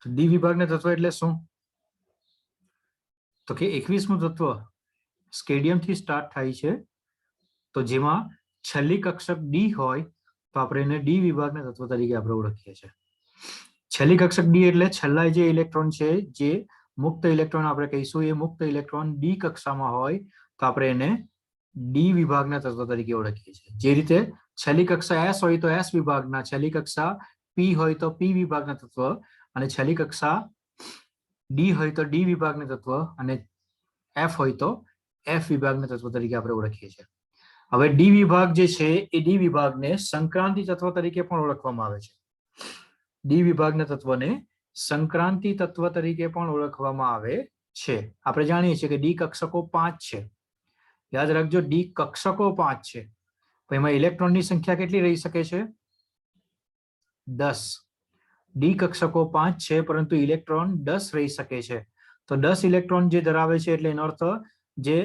તો ડી વિભાગના તત્વ એટલે શું? તો કે 21મું તત્વ સ્કેડિયમથી સ્ટાર્ટ થાય છે, તો જેમાં છેલ્લી કક્ષક ડી હોય તો આપણે એને ડી વિભાગના તત્વ તરીકે આપણે ઓળખીએ છીએ. છેલ્લી કક્ષક ડી એટલે છેલ્લા જે ઇલેક્ટ્રોન છે, જે મુક્ત ઇલેક્ટ્રોન આપણે કહીશું, એ મુક્ત ઇલેક્ટ્રોન ડી કક્ષામાં હોય તો આપણે એને ડી વિભાગના તત્વ તરીકે ઓળખીએ છીએ. જે રીતે છેલ્લી કક્ષા એસ હોય તો એસ વિભાગના, છેલ્લી કક્ષા પી હોય તો પી વિભાગના તત્વ, અને છેલ્લી કક્ષા ડી હોય તો ડી વિભાગના તત્વ, અને એફ હોય તો એફ વિભાગના તત્વ તરીકે આપણે ઓળખીએ છીએ. હવે ડી વિભાગ જે છે એ ડી વિભાગને સંક્રાંતિ તત્વ તરીકે પણ ઓળખવામાં આવે છે. ડી વિભાગના તત્વને સંક્રાંતિ તત્વ તરીકે પણ ઓળખવામાં આવે છે. આપણે જાણીએ છીએ કે ડી કક્ષકો 5 છે. યાદ રાખજો, ડી કક્ષકો 5 છે, તો એમાં ઇલેક્ટ્રોનની સંખ્યા કેટલી રહી શકે છે? 10. ડી કક્ષકો 5 છે પરંતુ ઇલેક્ટ્રોન 10 રહી શકે છે. તો 10 ઇલેક્ટ્રોન જે ધરાવે છે એટલે એનો અર્થ જે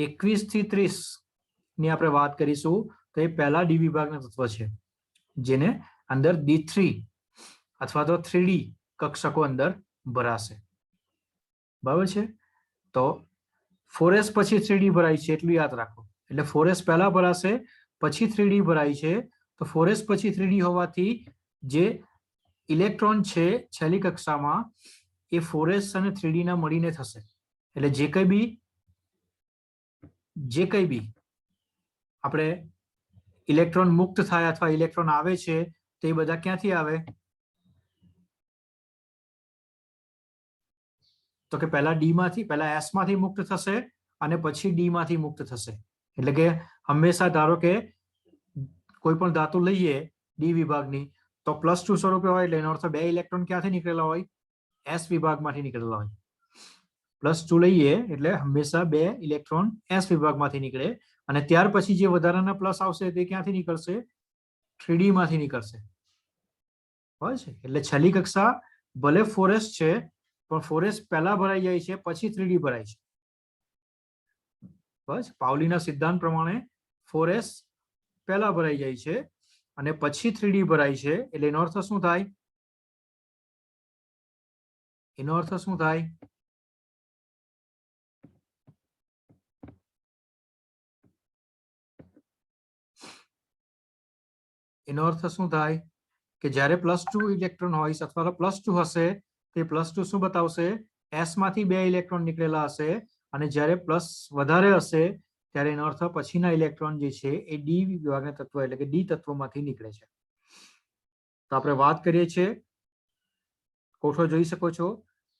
21 થી 30 ની આપણે વાત કરીશું તો એ પહેલા ડી વિભાગના તત્વ છે, જેને અંદર D3 અથવા તો 3D કક્ષકો અંદર ભરાશે. બરાબર છે? તો 4s પછી 3D ભરાય છે એટલું યાદ રાખો. એટલે 4s પહેલા ભરાશે પછી 3D ભરાય છે. તો 4s પછી 3D હોવાથી જે ઇલેક્ટ્રોન છે છેલ્લી કક્ષામાં એ 4s અને 3D ના મળીને થશે. એટલે જે કંઈ બી આપણે ઇલેક્ટ્રોન મુક્ત થાય અથવા ઇલેક્ટ્રોન આવે છે તે બધા ક્યાંથી આવે? તો કે પહેલા ડી માંથી, પહેલા એસ માંથી મુક્ત થશે અને પછી ડી માંથી મુક્ત થશે. એટલે કે હંમેશા ધારો કે કોઈ પણ ધાતુ લઈએ ડી વિભાગની તો +2 સ્વરૂપે હોય એટલે એનો અર્થ 2 ઇલેક્ટ્રોન ક્યાંથી નીકળેલા હોય? એસ વિભાગમાંથી નીકળેલા હોય. +2 લઈએ એટલે હંમેશા 2 ઇલેક્ટ્રોન એસ વિભાગમાંથી નીકળે, અને ત્યાર પછી જે વધારાના પ્લસ આવશે તે ક્યાંથી નીકળશે? 3D માંથી નીકળશે. હોય છે. એટલે છેલ્લી કક્ષા ભલે 4s છે પણ 4s પહેલા ભરાઈ જાય છે પછી 3D ભરાય છે. બસ પાઉલીના સિદ્ધાંત પ્રમાણે 4s પહેલા ભરાઈ જાય છે અને પછી 3D ભરાય છે. એટલે એનો અર્થ શું થાય? એનો અર્થ શું થાય? એનો અર્થ શું થાય કે જ્યારે +2 ઇલેક્ટ્રોન હોય અથવા તો +2 હશે તે +2 શું બતાવશે? એસ માંથી 2 ઇલેક્ટ્રોન નીકળેલા હશે, અને જ્યારે પ્લસ વધારે હશે ત્યારે એનો અર્થ પછીના ઇલેક્ટ્રોન જે છે એ ડી વિભાગના તત્વ એટલે કે ડી તત્વમાંથી નીકળે છે. તો આપણે વાત કરીએ છીએ, કોઠો જોઈ શકો છો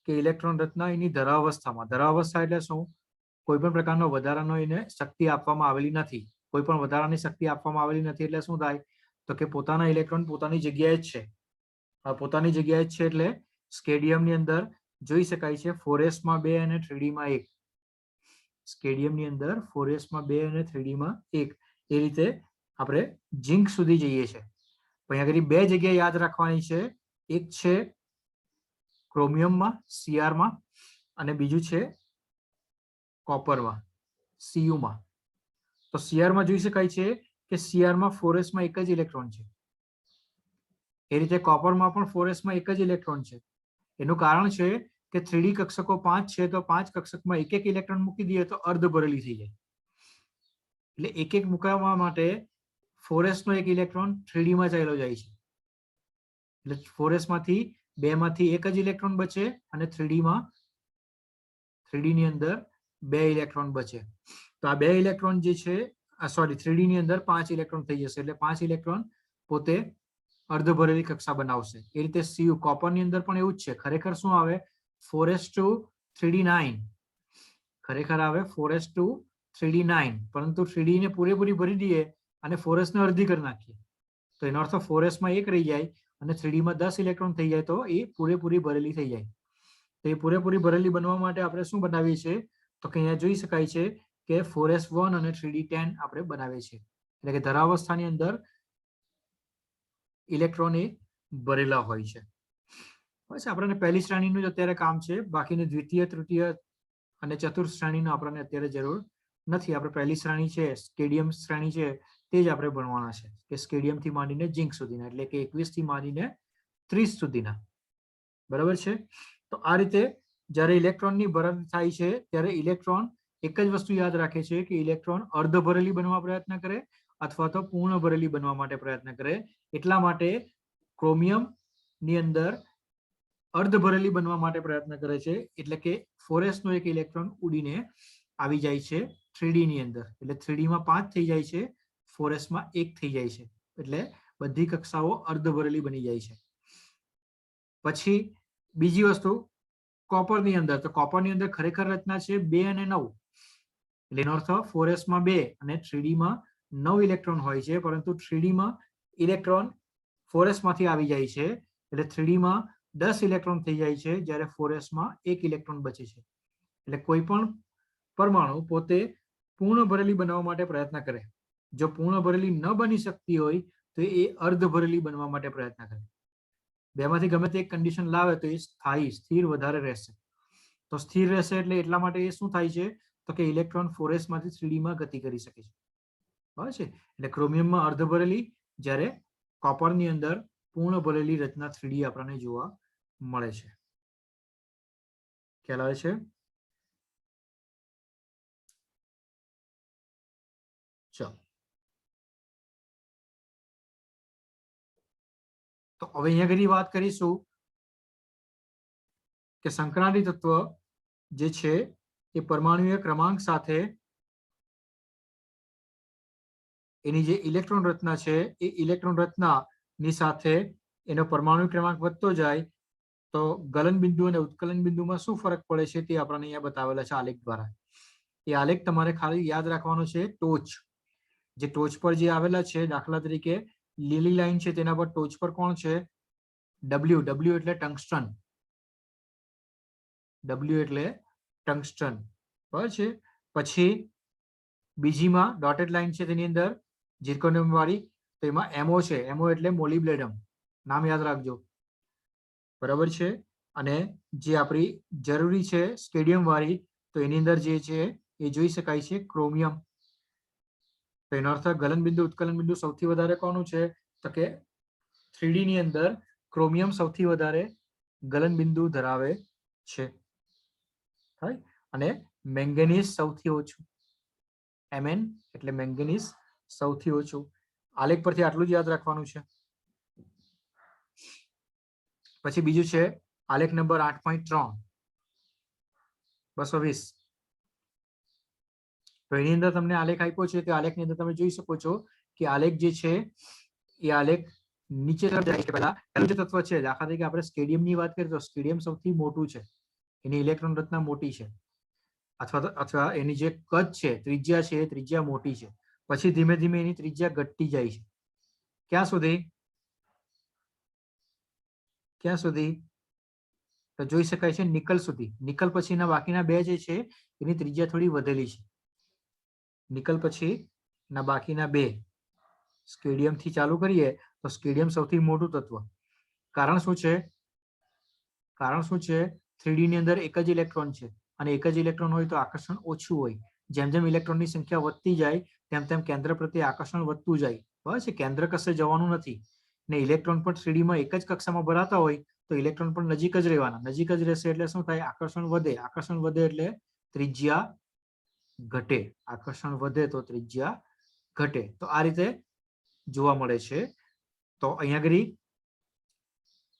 કે ઇલેક્ટ્રોન રચના એની ધરાવસ્થામાં. ધરાવસ્થા એટલે શું? કોઈ પણ પ્રકારનો વધારાનો એને શક્તિ આપવામાં આવેલી નથી. કોઈ પણ વધારાની શક્તિ આપવામાં આવેલી નથી એટલે શું થાય? તો કે પોતાના ઇલેક્ટ્રોન પોતાની જગ્યાએ જ છે. પોતાની જગ્યાએ જ છે એટલે સ્કેડિયમની અંદર જોઈ શકાય છે 4s માં 2 અને 3D માં 1. સ્કેડિયમની અંદર 4s માં 2 અને 3D માં 1. એ રીતે આપણે ઝિંક સુધી જઈએ છીએ. અહીંયા આગળ બે જગ્યા યાદ રાખવાની છે. એક છે ક્રોમિયમમાં Cr માં, અને બીજું છે કોપરમાં Cu માં. તો Cr માં જોઈ શકાય છે કે Cr માં 4s માં એક જ ઇલેક્ટ્રોન છે. એ રીતે કોપરમાં પણ 4s માં એક જ ઇલેક્ટ્રોન છે. એનું કારણ છે કે 3D કક્ષકો 5 છે તો 5 કક્ષકમાં એક એક ઇલેક્ટ્રોન મૂકી દઈએ તો અર્ધ ભરેલી થઈ જાય. એટલે એક એક મૂકવા માટે 4s નો એક ઇલેક્ટ્રોન 3D માં ચાલ્યો જાય છે. એટલે 4s માંથી 2 માંથી એક જ ઇલેક્ટ્રોન બચે અને 3D ની અંદર 2 ઇલેક્ટ્રોન બચે. તો આ 2 ઇલેક્ટ્રોન જે છે, સોરી 3D ની અંદર 5 ઇલેક્ટ્રોન થઈ જશે. એટલે 5 ઇલેક્ટ્રોન પોતે અર્ધ ભરેલી કક્ષા બનાવશે. એ રીતે Cu કોપરની અંદર પણ એવું જ છે. ખરેખર શું આવે? 4s2 3d9 ખરેખર આવે 4s2 3d9, પરંતુ 3D ને પૂરેપૂરી ભરી દઈએ અને 4s ને અડધી કરી નાખીએ તો એનો અર્થ 4s માં 1 રહી જાય અને 3D માં 10 ઇલેક્ટ્રોન થઈ જાય તો એ પૂરેપૂરી ભરેલી થઈ જાય. તો એ પૂરેપૂરી ભરેલી બનવા માટે આપણે શું બનાવીએ છીએ? તો કે અહીંયા જોઈ શકાય છે કે 4s1 અને 3d10 આપણે બનાવીએ છીએ. એટલે કે ધરાવસ્થાની અંદર ઇલેક્ટ્રોન એ ભરેલા હોય છે. બસ આપણને પહેલી શ્રેણીનું જ અત્યારે કામ છે. બાકીની દ્વિતીય, તૃતીય અને ચતુર્થ શ્રેણીનું આપણને અત્યારે જરૂર નથી. આપણે પહેલી શ્રેણી છે, સ્કેડિયમ શ્રેણી છે, તે જ આપણે ભણવાના છે કે સ્કેડિયમ થી માંડીને ઝિંક સુધીના, એટલે કે 21 થી માંડીને 30 સુધીના. બરાબર છે. તો આ રીતે જ્યારે ઇલેક્ટ્રોનની ભરણ થાય છે ત્યારે ઇલેક્ટ્રોન એક જ વસ્તુ યાદ રાખે છે કે ઇલેક્ટ્રોન અર્ધ ભરેલી બનવા પ્રયત્ન કરે અથવા તો પૂર્ણ ભરેલી બનવા માટે પ્રયત્ન કરે. એટલા માટે ક્રોમિયમ ની અંદર અર્ધ ભરેલી બનવા માટે પ્રયત્ન કરે છે, એટલે કે 4s નો એક ઇલેક્ટ્રોન ઉડીને આવી જાય છે 3d ની અંદર. એટલે 3d માં 5 થઈ જાય છે, 4s માં 1 થઈ જાય છે. એટલે બધી કક્ષાઓ અર્ધ ભરેલી બની જાય છે. પછી બીજી વસ્તુ કોપરની અંદર, તો કોપરની અંદર ખરેખર રચના છે 2 અને 9. એટલે એનો અર્થ 4s માં 2 અને 3d માં 9 ઇલેક્ટ્રોન હોય છે, પરંતુ 3d માં ઇલેક્ટ્રોન 4s માંથી આવી જાય છે. એટલે 3d માં 10 ઇલેક્ટ્રોન થઈ જાય છે, જ્યારે 4s માં 1 ઇલેક્ટ્રોન બચે છે. એટલે કોઈ પણ પરમાણુ પોતે પૂર્ણ ભરેલી બનાવવા માટે પ્રયત્ન કરે. જો પૂર્ણ ભરેલી ન બની શકતી હોય તો એ અર્ધ ભરેલી બનવા માટે પ્રયત્ન કરે. બેમાંથી ગમે તે એક કન્ડિશન લાવે તો એ સ્થાયી સ્થિર વધારે રહેશે. તો સ્થિર રહેશે એટલે એટલા માટે એ શું થાય છે તો કે ઇલેક્ટ્રોન 4s માંથી 3d માં ગતિ કરી શકે છે. બરાબર છે. એટલે ક્રોમિયમમાં અર્ધ ભરેલી, જ્યારે કોપરની અંદર પૂર્ણ ભરેલી રચના 3d આપણને જોવા મળે છે. ખ્યાલ આવે છે? ચાલો, તો હવે અહીંયા ઘણી વાત કરીશું કે સંક્રાંતિ તત્વ જે છે એ પરમાણુય ક્રમાંક સાથે એની જે ઇલેક્ટ્રોન રચના છે એ ઇલેક્ટ્રોન રચનાની સાથે એનો પરમાણુ ક્રમાંક વધતો જાય તો ગલન બિંદુ અને ઉત્કલન બિંદુમાં શું ફરક પડે છે તે આપણને અહીંયા બતાવેલા છે આલેખ દ્વારા. એ આલેખ તમારે ખાલી યાદ રાખવાનો છે. ટોચ, જે ટોચ પર જે આવેલા છે, દાખલા તરીકે લીલી લાઈન છે તેના પર ટોચ પર કોણ છે? W. W એટલે ટંગસ્ટન. W એટલે ટંગસ્ટન. બરાબર છે. પછી બીજીમાં ડોટેડ લાઈન છે તેની અંદર ઝિર્કોનિયમ વાળી, તો એમાં MO છે. MO એટલે મોલિબ્લેડમ. નામ યાદ રાખજો. બરાબર છે. અને જે આપણી જરૂરી છે સ્કેડિયમ વાળી, તો એની અંદર જે છે એ જોઈ શકાય છે ક્રોમિયમ. તો એનો અર્થ ગલન બિંદુ ઉત્કલન બિંદુ સૌથી વધારે કોનું છે તો કે 3d ની અંદર ક્રોમિયમ સૌથી વધારે ગલન બિંદુ ધરાવે છે. અને મેંગેનીઝ સૌથી ઓછું. Mn એટલે મેંગેનીઝ સૌથી ઓછું. આલેખ પરથી આટલું જ યાદ રાખવાનું છે. પછી બીજું છે આલેખ નંબર 8.3 220. તો એની અંદર તમને આલેખ આપ્યો છે. તે આલેખની અંદર તમે જોઈ શકો છો કે આલેખ જે છે એ આલેખ નીચે તરફ જાય છે. પહેલા પહેલું જે તત્વ છે, દાખલા તરીકે આપણે સ્કેડિયમની વાત કરીએ તો સ્કેડિયમ સૌથી મોટું છે, એની ઇલેક્ટ્રોન રચના મોટી છે, અથવા એની જે કદ છે, ત્રિજ્યા છે, એ ત્રિજ્યા મોટી છે. પછી ધીમે ધીમે એની ત્રિજ્યા ઘટતી જાય છે. ક્યાં સુધી? ક્યાં સુધી? તો જોઈ શકાય છે નિકલ સુધી. નિકલ પછીના બાકીના બે જે છે એની ત્રિજ્યા થોડી વધેલી છે. નિકલ પછીના બાકીના બે સ્કેડિયમ થી ચાલુ કરીએ તો સ્કેડિયમ સૌથી મોટું તત્વ. કારણ શું છે? કારણ શું છે? 3d ની અંદર એક જ ઇલેક્ટ્રોન છે, અને એક જ ઇલેક્ટ્રોન હોય તો આકર્ષણ ઓછું હોય. જેમ જેમ ઇલેક્ટ્રોનની સંખ્યા વધતી જાય તેમ તેમ કેન્દ્ર પ્રત્યે આકર્ષણ વધતું જાય. બરાબર છે. કેન્દ્ર કશે જવાનું નથી. ને ઇલેક્ટ્રોન પણ 3d માં એક જ કક્ષામાં ભરાતા હોય તો ઇલેક્ટ્રોન પણ નજીક જ રહેવાના. નજીક જ રહેશે એટલે શું થાય? આકર્ષણ વધે. આકર્ષણ વધે એટલે ત્રિજ્યા ઘટે. આકર્ષણ વધે તો ત્રિજ્યા ઘટે. તો આ રીતે જોવા મળે છે. તો અહીંયા આગળ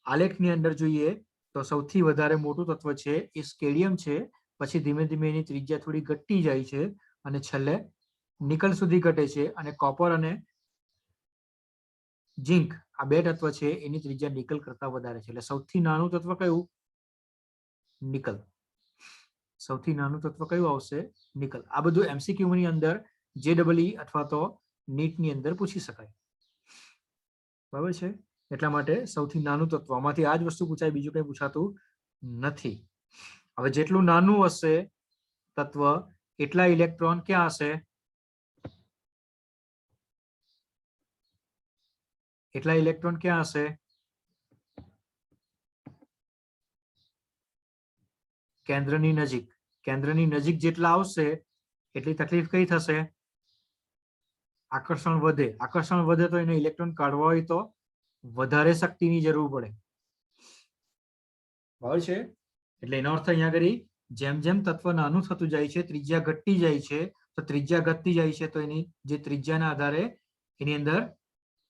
આલેખની અંદર જોઈએ તો સૌથી વધારે મોટું તત્વ છે એ સ્કેડિયમ છે. પછી ધીમે ધીમે એની ત્રિજ્યા થોડી ઘટતી જાય છે અને છેલ્લે નિકલ સુધી ઘટે છે. અને કોપર અને ઝિંક આ બે તત્વ છે એની ત્રિજ્યા નિકલ કરતા વધારે છે. એટલે સૌથી નાનું તત્વ કયું? નિકલ. સૌથી નાનું તત્વ કયું આવશે? નિકલ. આ બધું MCQ ની અંદર JEE અથવા તો નીટ ની અંદર પૂછી શકાય. બરાબર છે. એટલા માટે સૌથી નાનું તત્વ, આમાંથી આ જ વસ્તુ પૂછાય, બીજું કઈ પૂછાતું નથી. હવે જેટલું નાનું હશે તત્વ એટલા ઇલેક્ટ્રોન ક્યાં હશે? એટલા ઇલેક્ટ્રોન ક્યાં હશે? કેન્દ્રની નજીક. કેન્દ્રની નજીક જેટલા આવશે એટલી તકલીફ કઈ થશે? આકર્ષણ વધે. આકર્ષણ વધે તો એને ઇલેક્ટ્રોન કાઢવા હોય તો વધારે શક્તિની જરૂર પડે. બરાબર છે. એટલે એનો અર્થ અહીંયા આગળ જેમ જેમ તત્વ નાનું થતું જાય છે, ત્રિજ્યા ઘટતી જાય છે, તો ત્રિજ્યા ઘટતી જાય છે તો એની જે ત્રિજ્યાના આધારે એની અંદર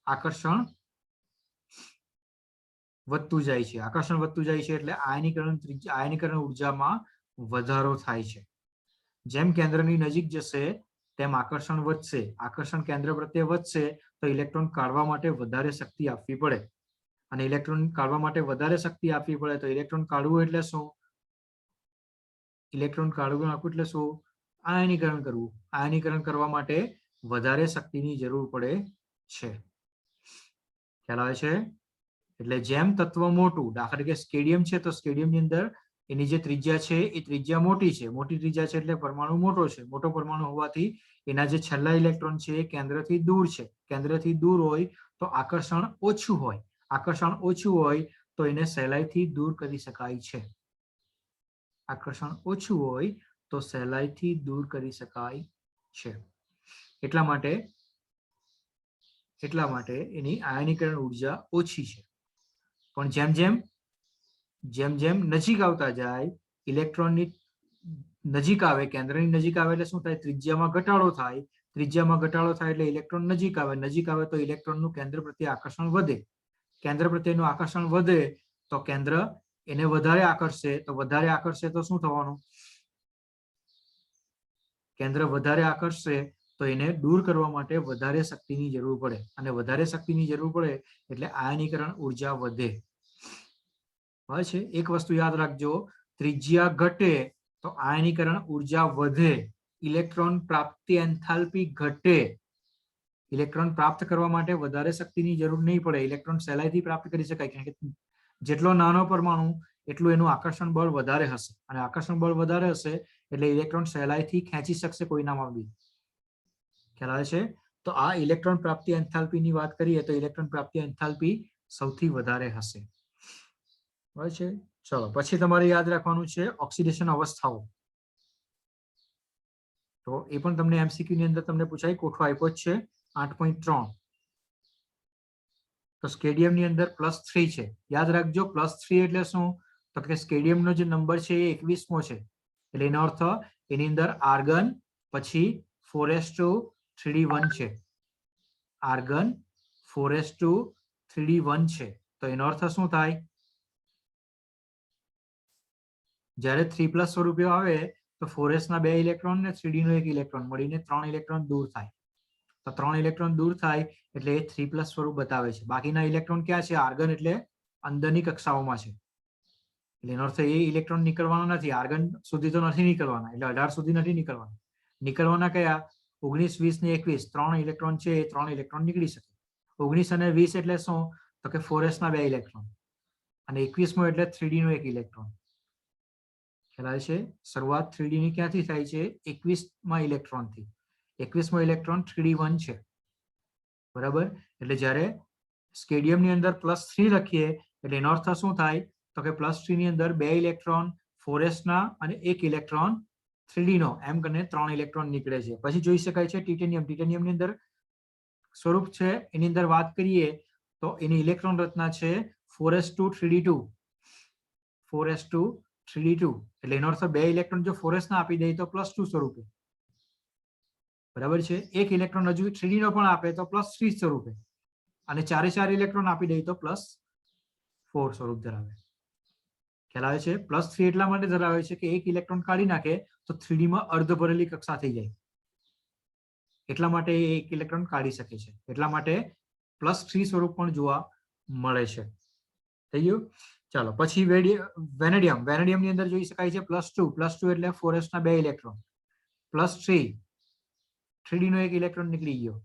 આકર્ષણ વધતું જાય છે. આકર્ષણ વધતું જાય છે એટલે આયનીકરણ ઉર્જામાં વધારો થાય છે. જેમ કેન્દ્રની નજીક જશે તેમ આકર્ષણ વધશે. આકર્ષણ કેન્દ્ર પ્રત્યે વધશે તો ઇલેક્ટ્રોન કાઢવા માટે વધારે શક્તિ આપવી પડે, અને ઇલેક્ટ્રોન કાઢવા માટે વધારે શક્તિ આપવી પડે તો ઇલેક્ટ્રોન કાઢવું એટલે શું? ઇલેક્ટ્રોન કાઢવું એટલે શું? આયનીકરણ કરવું. આયનીકરણ કરવા માટે વધારે શક્તિની જરૂર પડે છે. ખ્યાલ આવે છે? એટલે જેમ તત્વ મોટું, દાખલા તરીકે સ્કેડિયમ છે તો સ્કેડિયમની અંદર એની જે ત્રિજ્યા છે એ ત્રિજ્યા મોટી છે. મોટી ત્રિજ્યા છે એટલે પરમાણુ મોટો છે. મોટો પરમાણુ હોવાથી એના જે છેલ્લા ઇલેક્ટ્રોન છે એ કેન્દ્રથી દૂર છે. કેન્દ્રથી દૂર હોય તો આકર્ષણ ઓછું હોય. આકર્ષણ ઓછું હોય તો એને સહેલાઈથી દૂર કરી શકાય છે. આકર્ષણ ઓછું હોય તો સહેલાઈથી દૂર કરી શકાય છે. એટલા માટે એની આયનીકરણ ઉર્જા ઓછી છે. પણ જેમ જેમ નજીક આવતા જાય, ઇલેક્ટ્રોનની નજીક આવે, કેન્દ્રની નજીક આવે એટલે શું થાય? ત્રિજ્યામાં ઘટાડો થાય. ત્રિજ્યામાં ઘટાડો થાય એટલે ઇલેક્ટ્રોન નજીક આવે. નજીક આવે તો ઇલેક્ટ્રોનનું કેન્દ્ર પ્રત્યે આકર્ષણ વધે. કેન્દ્ર પ્રત્યેનું આકર્ષણ વધે તો કેન્દ્ર એને વધારે આકર્ષે. તો વધારે આકર્ષે તો શું થવાનું? કેન્દ્ર વધારે આકર્ષે તો એને દૂર કરવા માટે વધારે શક્તિની જરૂર પડે, અને વધારે શક્તિની જરૂર પડે એટલે આયનીકરણ ઉર્જા વધે. બરાબર છે? એક વસ્તુ યાદ રાખજો, ત્રિજ્યા ઘટે તો આયનીકરણ ઉર્જા વધે, ઇલેક્ટ્રોન પ્રાપ્તિ એન્થાલ્પી ઘટે. ઇલેક્ટ્રોન પ્રાપ્ત કરવા માટે વધારે શક્તિની જરૂર નહીં પડે. ઇલેક્ટ્રોન સહેલાઈથી પ્રાપ્ત કરી શકાય, કારણ કે જેટલો નાનો પરમાણુ એટલું એનું આકર્ષણ બળ વધારે હશે, અને આકર્ષણ બળ વધારે હશે એટલે ઇલેક્ટ્રોન સહેલાઈથી ખેંચી શકશે કોઈનામાં બી. ખ્યાલ આવે છે? તો આ ઇલેક્ટ્રોન પ્રાપ્તિ એન્થાલ્પીની વાત કરીએ તો ઇલેક્ટ્રોન પ્રાપ્તિ એન્થાલ્પી સૌથી વધારે હશે. બરાબર છે? ચલો પછી તમારે યાદ રાખવાનું છે ઓક્સિડેશન અવસ્થાઓ. તો એ પણ તમને એમસીક્યુ ની અંદર તમને પૂછાય, કોઠો આપ્યો જ છે 8.3. તો સ્કેડિયમની અંદર +3 છે. યાદ રાખજો +3 એટલે શું? તો કે સ્કેડિયમનો જે નંબર છે એ 21મો છે. એટલે એનો અર્થ એની અંદર આર્ગન પછી 4s2 3d1 છે. આર્ગન 4s2 3d1 છે. તો એનો અર્થ શું થાય? જ્યારે 3+ સ્વરૂપે આવે તો 4s ના 2 ઇલેક્ટ્રોન ને 3d નો 1 ઇલેક્ટ્રોન મળીને 3 ઇલેક્ટ્રોન દૂર થાય. તો 3 ઇલેક્ટ્રોન દૂર થાય એટલે એ 3+ સ્વરૂપ બતાવે છે. બાકીના ઇલેક્ટ્રોન ક્યાં છે? આર્ગન એટલે અંદરની કક્ષાઓમાં છે. એટલે એનો અર્થ એ ઇલેક્ટ્રોન નીકળવાના નથી. આર્ગન સુધી તો નથી નીકળવાના, એટલે 18 સુધી નથી નીકળવાના. નીકળવાના કયા? 19, 20 ને 21 3 ઇલેક્ટ્રોન છે એ 3 ઇલેક્ટ્રોન નીકળી શકે. 19 અને 20 એટલે શું? તો કે 4s ના 2 ઇલેક્ટ્રોન, અને 21મો એટલે 3d નો 1 ઇલેક્ટ્રોન. ખ્યાલ આવે છે? શરૂઆત 3d ની ક્યાંથી થાય છે? 21મા ઇલેક્ટ્રોનથી. 21મો ઇલેક્ટ્રોન 3d1 છે. બરાબર? એટલે જ્યારે સ્કેડિયમની અંદર +3 લખીએ એટલે એનો અર્થ શું થાય? તો કે +3 ની અંદર 2 ઇલેક્ટ્રોન 4s ના અને 1 ઇલેક્ટ્રોન 3d નો, એમ કરીને 3 ઇલેક્ટ્રોન નીકળે છે. પછી જોઈ શકાય છે ટિટેનિયમ. ટિટેનિયમની અંદર સ્વરૂપ છે એની અંદર વાત કરીએ તો એની ઇલેક્ટ્રોન રચના છે 4s2 3d2. 4s2 3d2 એટલે એનો અર્થ 2 ઇલેક્ટ્રોન જો 4s ના આપી દે તો +2 સ્વરૂપે. બરાબર છે? 1 ઇલેક્ટ્રોન હજુ 3d નો પણ આપે તો +3 સ્વરૂપે, અને 4 ઇલેક્ટ્રોન આપી દે તો +4 સ્વરૂપ ધરાવે. ખ્યાલ આવે છે? +3 એટલા માટે ધરાવે છે કે 1 ઇલેક્ટ્રોન કાઢી નાખે તો 3d માં અર્ધ ભરેલી કક્ષા થઈ જાય. એટલા માટે એ 1 ઇલેક્ટ્રોન કાઢી શકે છે. એટલા માટે +3 સ્વરૂપ પણ જોવા મળે છે. થઈ ગયું? ચાલો પછી વેનેડિયમ. વેનેડિયમની અંદર જોઈ શકાય છે +2 એટલે 4s ના 2 ઇલેક્ટ્રોન, +3 3d નો 1 ઇલેક્ટ્રોન નીકળી ગયો.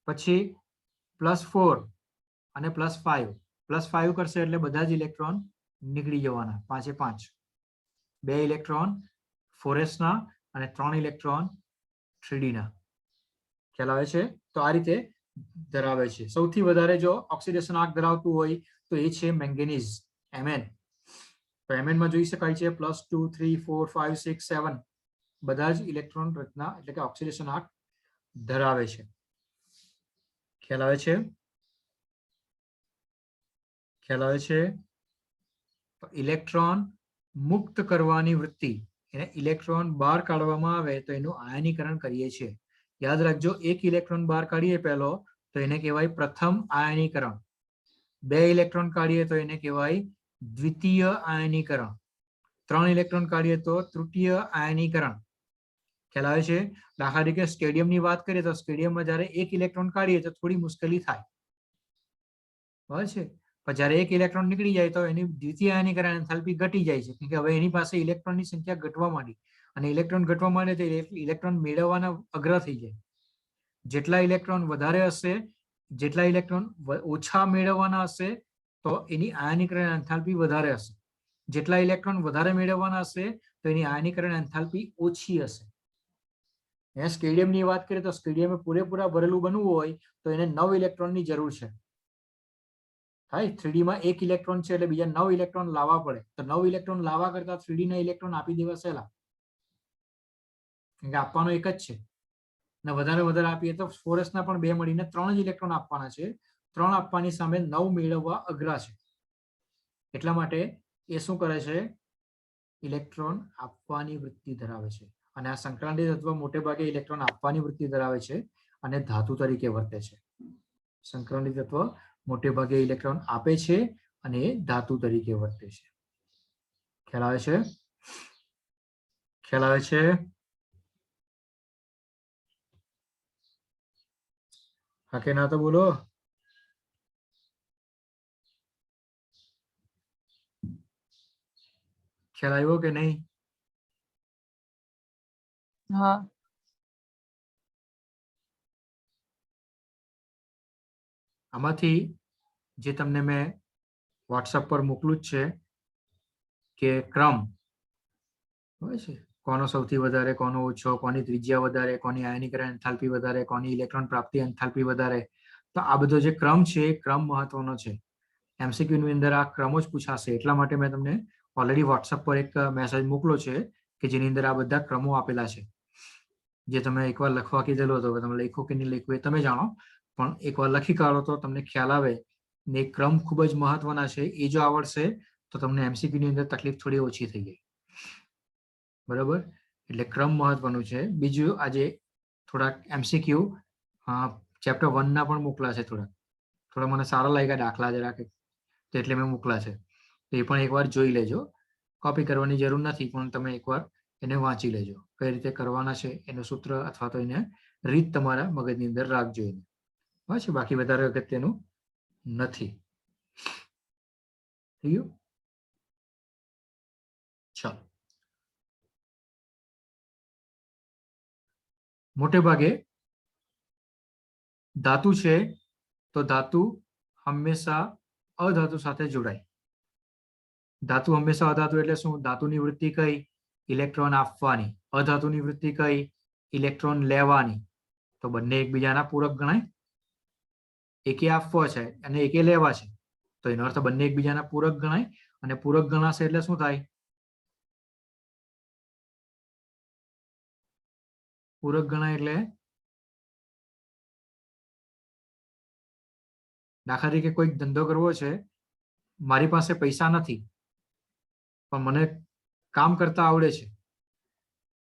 પછી +4 અને +5. +5 કરશે એટલે બધા જ ઇલેક્ટ્રોન નીકળી જવાના, 5 2 ઇલેક્ટ્રોન 4s ના અને 3 ઇલેક્ટ્રોન 3d ના. ખ્યાલ આવે છે? તો આ રીતે ધરાવે છે. સૌથી વધારે જો ઓક્સિડેશન આંક ધરાવતું હોય તો એ છે મેંગેનીઝ, Mn. તો Mn માં જોઈ શકાય છે +2 3 4 5 6 7 બધા જ ઇલેક્ટ્રોન રચના એટલે કે ઓક્સિડેશન આંક ધરાવે છે. ખ્યાલ આવે છે? ખ્યાલ આવે છે? તો ઇલેક્ટ્રોન મુક્ત કરવાની વૃત્તિ, એને ઇલેક્ટ્રોન બહાર કાઢવામાં આવે તો એનું આયનીકરણ કરીએ છીએ. યાદ રાખજો, એક ઇલેક્ટ્રોન બહાર કાઢીએ પહેલો તો એને કહેવાય પ્રથમ આયનીકરણ. 2 ઇલેક્ટ્રોન કાઢીએ તો એને કહેવાય દ્વિતીય આયનીકરણ. 3 ઇલેક્ટ્રોન કાઢીએ તો તૃતીય આયનીકરણ. ખ્યાલ આવે છે? દાખલા તરીકે સ્ટેડિયમની વાત કરીએ તો સ્ટેડિયમમાં જ્યારે 1 ઇલેક્ટ્રોન કાઢીએ તો થોડી મુશ્કેલી થાય, બરાબર છે. પણ જ્યારે 1 ઇલેક્ટ્રોન નીકળી જાય તો એની દ્વિતીય આયનીકરણ એન્થાલ્પી ઘટી જાય છે, કેમ કે હવે એની પાસે ઇલેક્ટ્રોનની સંખ્યા ઘટવા માંડી, અને ઇલેક્ટ્રોન ઘટવા માંડે તો ઇલેક્ટ્રોન મેળવવાના અઘરા થઈ જાય. જેટલા ઇલેક્ટ્રોન વધારે હશે, જેટલા ઇલેક્ટ્રોન ઓછા મેળવવાના હશે તો એની આયનીકરણ એન્થાલ્પી વધારે હશે. જેટલા ઇલેક્ટ્રોન વધારે મેળવવાના હશે તો એની આયનીકરણ એન્થાલ્પી ઓછી હશે. સ્ટેડિયમની વાત કરીએ તો સ્ટેડિયમે પૂરેપૂરા ભરેલું બનવું હોય તો એને 9 ઇલેક્ટ્રોનની જરૂર છે. થાય 3D માં 1 ઇલેક્ટ્રોન છે એટલે બીજા 9 ઇલેક્ટ્રોન લાવવા પડે. તો 9 ઇલેક્ટ્રોન લાવવા કરતા 3D ના ઇલેક્ટ્રોન આપી દેવા સહેલા, કેમ કે આપવાનો એક જ છે. ને વધારે આપીએ તો ફોરસના પણ 2 મળીને 3 જ ઇલેક્ટ્રોન આપવાના છે. 3 આપવાની સામે 9 મેળવવા અઘરા છે. એટલા માટે એ શું કરે છે? ઇલેક્ટ્રોન આપવાની વૃત્તિ ધરાવે છે. અને આ સંક્રાંતિ તત્વ મોટે ભાગે ઇલેક્ટ્રોન આપવાની વૃત્તિ ધરાવે છે અને ધાતુ તરીકે વર્તે છે. સંક્રાંતિ તત્વ મોટે ભાગે ઇલેક્ટ્રોન આપે છે અને એ ધાતુ તરીકે વર્તે છે. ખ્યાલ આવે છે? ખ્યાલ આવે છે? હા કે ના તો બોલો. ખ્યાલ આવ્યો કે નહીં? હા. આમાંથી જે તમને મેં વોટ્સએપ પર મોકલું જ છે કે ક્રમ હોય છે, કોનો સૌથી વધારે, કોનો ઓછો, કોની ત્રિજ્યા વધારે, કોની આયનીકરણ એન્થાલ્પી વધારે, કોની ઇલેક્ટ્રોન પ્રાપ્તિ એન્થાલ્પી વધારે. તો આ બધો જે ક્રમ છે એ ક્રમ મહત્વનો છે. એમસીક્યુ ની અંદર આ ક્રમો જ પૂછાશે. એટલા માટે મેં તમને ઓલરેડી વોટ્સએપ પર એક મેસેજ મોકલો છે કે જેની અંદર આ બધા ક્રમો આપેલા છે. જે તમે એકવાર લખવા કીધેલો હતો, તમે લખો કે નહીં લખવું એ તમે જાણો, પણ એકવાર લખી કાઢો તો તમને ખ્યાલ આવે. ને ક્રમ ખૂબ જ મહત્વના છે. એ જો આવડશે તો તમને એમસીક્યુ ની અંદર તકલીફ થોડી ઓછી થઈ જાય. બરાબર? એટલે ક્રમ મહત્વનું છે. બીજું આજે થોડાક એમસીક્યુ ચેપ્ટર 1 ના પણ મોકલા છે. થોડા મને સારા લાગ્યા દાખલા જરાક, એટલે મેં મોકલા છે. તો એ પણ એકવાર જોઈ લેજો. કોપી કરવાની જરૂર નથી, પણ તમે એકવાર એને વાંચી લેજો. કઈ રીતે કરવાના છે એનું સૂત્ર અથવા તો એને રીત તમારા મગજની અંદર રાખજો. એને બસ, બાકી વધારે અગત્યનું નથી. થઈ ગયું? ચાલો. મોટે ભાગે ધાતુ છે તો ધાતુ હંમેશા અધાતુ સાથે જોડાય. ધાતુ હંમેશા અધાતુ એટલે શું? ધાતુની વૃત્તિ કઈ? ઇલેક્ટ્રોન આપવાની. અધાતુની વૃત્તિ કઈ? ઇલેક્ટ્રોન લેવાની. તો બંને એકબીજાના પૂરક ગણાય. એકે આપવા છે અને એકે લેવા છે, તો એનો અર્થ બંને એકબીજાના પૂરક ગણાય. અને પૂરક ગણાશે એટલે શું થાય? પૂરક ગણાય એટલે દાખલા તરીકે કોઈક ધંધો કરવો છે, મારી પાસે પૈસા નથી પણ મને કામ કરતા આવડે છે.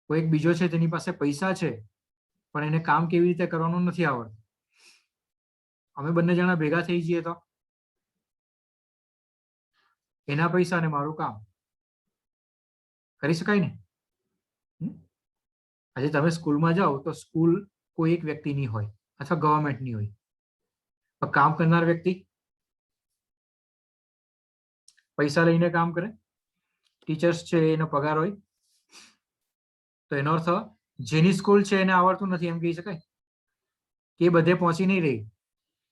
કોઈક બીજો છે તેની પાસે પૈસા છે પણ એને કામ કેવી રીતે કરવાનું નથી આવડતું. અમે બંને જણા ભેગા થઈ જઈએ તો એના પૈસા અને મારું કામ કરી શકાય ને? આજે તમે સ્કૂલમાં જાઓ તો સ્કૂલ કોઈ એક વ્યક્તિની હોય અથવા ગવર્મેન્ટની હોય, પણ કામ કરનાર વ્યક્તિ પૈસા લઈને કામ કરે. ટીચર્સ છે એનો પગાર હોય. તો એનો અર્થ જેની સ્કૂલ છે એને આવડતું નથી એમ કહી શકાય કે બધે પહોંચી નહીં રહી.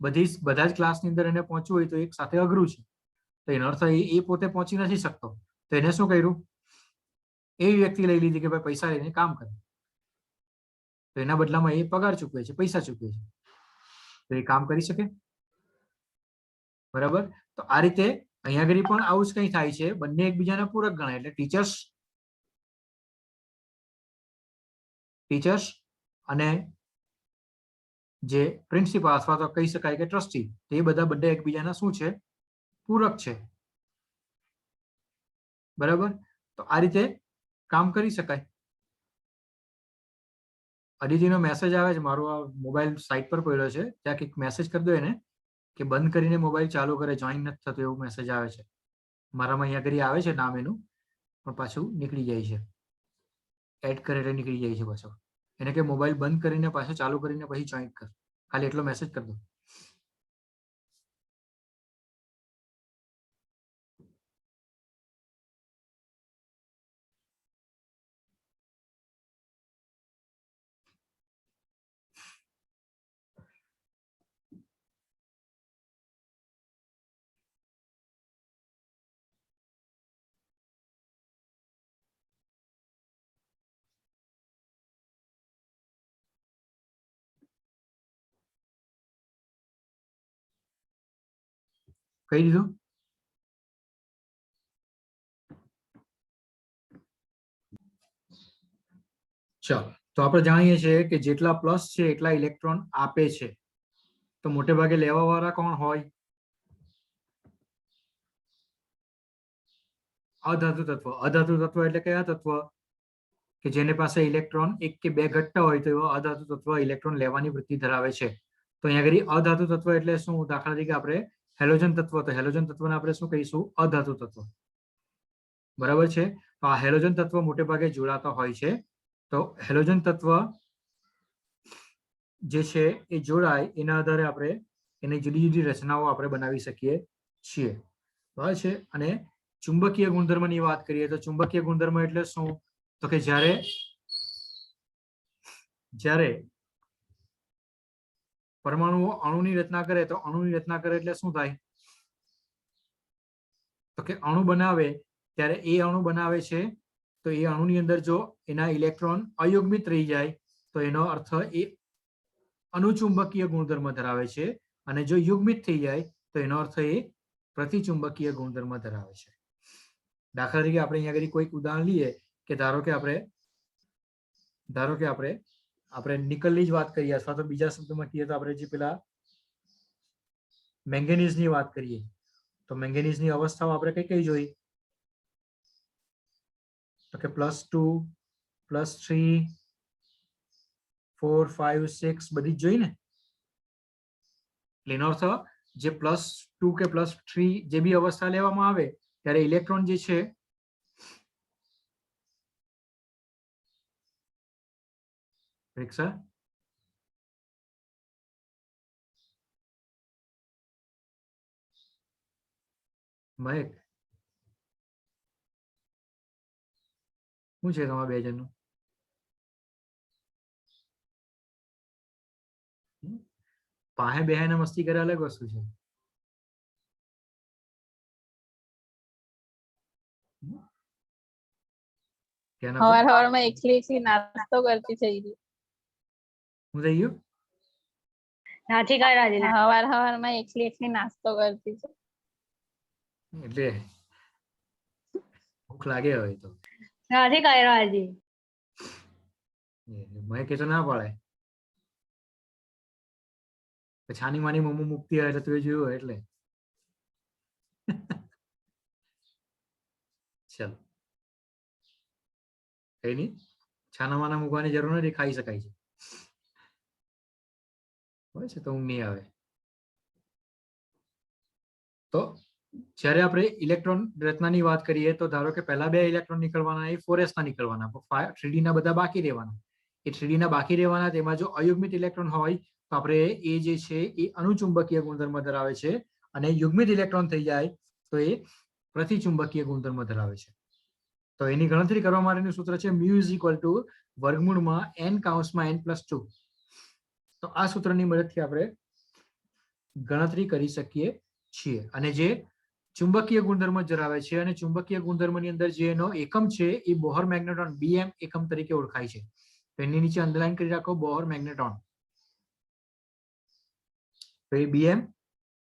બધા જ ક્લાસની અંદર એને પહોંચવું હોય તો એક સાથે અઘરું છે. તો એનો અર્થ એ પોતે પહોંચી નથી શકતો. તો એને શું કર્યું? એવી વ્યક્તિ લઈ લીધી કે ભાઈ પૈસા લઈને કામ કરે. તો એના બદલામાં એ પગાર ચૂકવે છે, પૈસા ચૂકવે છે, તો એ કામ કરી શકે. બરાબર? તો આ રીતે અહીંયા આગળ પણ આવું જ કંઈ થાય છે. બંને એકબીજાના પૂરક ગણાય. એટલે ટીચર્સ અને જે પ્રિન્સિપાલ અથવા તો કહી શકાય કે ટ્રસ્ટી, તે બધા બંને એકબીજાના શું છે? પૂરક છે. બરાબર. તો આ રીતે કામ કરી શકાય. અદિતિનો મેસેજ આવે છે, મારો આ મોબાઈલ સાઈડ પર પડ્યો છે, ત્યાં કંઈક મેસેજ કરી દો એને કે બંધ કરીને મોબાઈલ ચાલુ કરે, જોઈન નથી થતો એવું મેસેજ આવે છે. મારામાં અહીંયા ઘડી આવે છે નામ એનું, પણ પાછું નીકળી જાય છે. એડ કરે એટલે નીકળી જાય છે પાછો. એને કે મોબાઈલ બંધ કરીને પાછો ચાલુ કરીને પછી જોઈન કર, ખાલી એટલો મેસેજ કરી દો. કહી દીધું. ચાલો, તો આપણે જાણીએ છીએ કે જેટલા પ્લસ છે એટલા ઇલેક્ટ્રોન આપે છે. તો મોટે ભાગે લેવા વાળા કોણ હોય? અધાતુ તત્વ. અધાતુ તત્વ એટલે કયા તત્વ? કે જેની પાસે ઇલેક્ટ્રોન એક કે બે ઘટતા હોય તો એવા અધાતુ તત્વ ઇલેક્ટ્રોન લેવાની વૃત્તિ ધરાવે છે. તો અહીંયા આગળ અધાતુ તત્વ એટલે શું? દાખલા તરીકે આપણે હેલોજન તત્વ, તો હેલોજન તત્વને આપણે શું કહીશું? અધાતુ તત્વ. બરાબર છે. તો આ હેલોજન તત્વ મોટે ભાગે જોડાતા હોય છે. તો હેલોજન તત્વ જે છે એ જોડાય એના આધારે આપણે એની જુદી જુદી રચનાઓ આપણે બનાવી શકીએ છીએ. બરાબર છે. અને ચુંબકીય ગુણધર્મની વાત કરીએ તો ચુંબકીય ગુણધર્મ એટલે શું? તો કે જ્યારે પરમાણુઓ અણુની રચના કરે, તો અણુની રચના કરે એટલે શું થાય? તો કે અણુ બનાવે ત્યારે એ અણુ બનાવે છે, તો એ અણુની અંદર જો એના ઇલેક્ટ્રોન અયુગ્મિત રહી જાય તો એનો અર્થ એ અનુચુંબકીય ગુણધર્મ ધરાવે છે, અને જો યુગ્મિત થઈ જાય તો એનો અર્થ એ પ્રતિચુંબકીય ગુણધર્મ ધરાવે છે. દાખલા તરીકે આપણે અહીંયા આગળ કોઈક ઉદાહરણ લઈએ કે ધારો કે આપણે નિકલની જ વાત કરીએ, અથવા તો બીજા શબ્દમાં કહીએ તો આપણે જે પેલા મેંગેનીઝની વાત કરીએ, તો મેંગેનીઝની અવસ્થાઓ આપણે કઈ કઈ જોઈ? તો કે +2, +3, 4, 5, 6 બધી જ જોઈ ને. એનો અર્થ જે +2 કે +3 જે બી અવસ્થા લેવામાં આવે ત્યારે ઇલેક્ટ્રોન જે છે પરીક્ષા મહેક શું છે તમારા બે જણનું? પાસે બેહીને મસ્તી કરે અલગ વસ્તુ છે. હવારમાં એકલી નાસ્તો કરતી થઈ ગઈ. હું થઈ ગયું? નથી કઈ રાજી હવારમાં એકલી નાસ્તો કરતી છે. એટલે ભૂખ લાગે હોય તો નથી કઈ રાજી. મેં કે તો ના પાડે. છાની માની મમ્મી મુકતી હોય એટલે તું જોયું હોય એટલે. ચલો, કઈ નઈ, છાના માના મૂકવાની જરૂર નથી, ખાઈ શકાય છે. હોય છે તો ઊંઘ નહીં આવે. તો જ્યારે આપણે ઇલેક્ટ્રોન રચનાની વાત કરીએ તો ધારો કે પહેલા બે ઇલેક્ટ્રોન નીકળવાના એ 4s ના નીકળવાના, 3d ના બધા બાકી રહેવાના. એ 3d ના બાકી રહેવાના, તેમાં જો અયુગ્મિત ઇલેક્ટ્રોન હોય તો આપણે એ જે છે એ અનુચુંબકીય ગુણધર્મ ધરાવે છે, અને યુગ્મિત ઇલેક્ટ્રોન થઈ જાય તો એ પ્રતિચુંબકીય ગુણધર્મ ધરાવે છે. તો એની ગણતરી કરવા માટેનું સૂત્ર છે μ = n(n+2). તો આ સૂત્રની મદદથી આપણે ગણતરી કરી શકીએ છીએ. અને જે ચુંબકીય ગુણધર્મ ધરાવે છે, અને ચુંબકીય ગુણધર્મની અંદર જે એનો એકમ છે એ બોહર મેગ્નેટ્રોન BM એકમ તરીકે ઓળખાય છે. તો એની નીચે અંડરલાઈન કરી રાખો બોહર મેગ્નેટ્રોન. તો એ BM